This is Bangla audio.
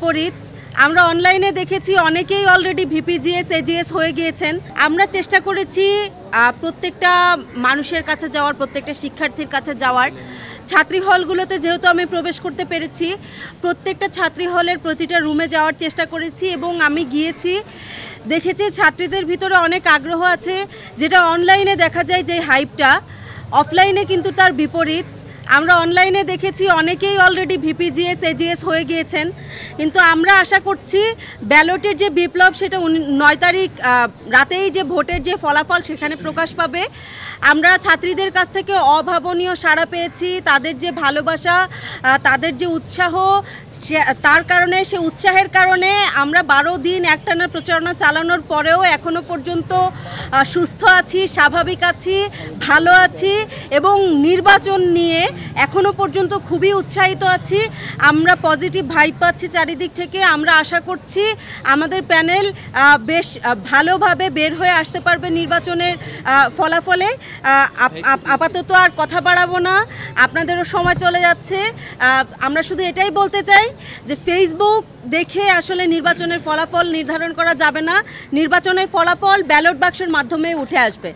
বিপরীত। আমরা অনলাইনে দেখেছি অনেকেই অলরেডি ভিপিজিএস এজিএস হয়ে গিয়েছেন। আমরা চেষ্টা করেছি প্রত্যেকটা মানুষের কাছে যাওয়ার, প্রত্যেকটা শিক্ষার্থীর কাছে যাওয়ার। ছাত্রী হলগুলোতে যেহেতু আমি প্রবেশ করতে পেরেছি, প্রত্যেকটা ছাত্রী হলের প্রতিটা রুমে যাওয়ার চেষ্টা করেছি এবং আমি গিয়েছি, দেখেছি ছাত্রীদের ভিতরে অনেক আগ্রহ আছে, যেটা অনলাইনে দেখা যায় যে হাইপটা, অফলাইনে কিন্তু তার বিপরীত। আমরা অনলাইনে দেখেছি অনেকেই অলরেডি ভিপিজিএস এজিএস হয়ে গিয়েছেন, কিন্তু আমরা আশা করছি ব্যালটের যে বিপ্লব সেটা 9 তারিখ রাতেই যে ভোটের যে ফলাফল সেখানে প্রকাশ পাবে। আমরা ছাত্রীদের কাছ থেকে অভাবনীয় সাড়া পেয়েছি, তাদের যে ভালোবাসা, তাদের যে উৎসাহ, তার কারণে, সে উৎসাহের কারণে আমরা 12 দিন একটানা প্রচারণা চালানোর পরেও এখনো পর্যন্ত সুস্থ আছি, স্বাভাবিক আছি, ভালো আছি এবং নির্বাচন নিয়ে এখনো পর্যন্ত খুবই উৎসাহিত আছি। আমরা পজিটিভ ভাইব পাচ্ছি চারিদিক থেকে। আমরা আশা করছি আমাদের প্যানেল বেশ ভালোভাবে বের হয়ে আসতে পারবে নির্বাচনের ফলাফলে। আপাতত আর কথা বাড়াবো না, আপনাদেরও সময় চলে যাচ্ছে। আমরা শুধু এটাই বলতে চাই যে ফেসবুক দেখে আসলে নির্বাচনের ফলাফল নির্ধারণ করা যাবে না। নির্বাচনের ফলাফল ব্যালট বাক্সের মাধ্যমে উঠে আসবে।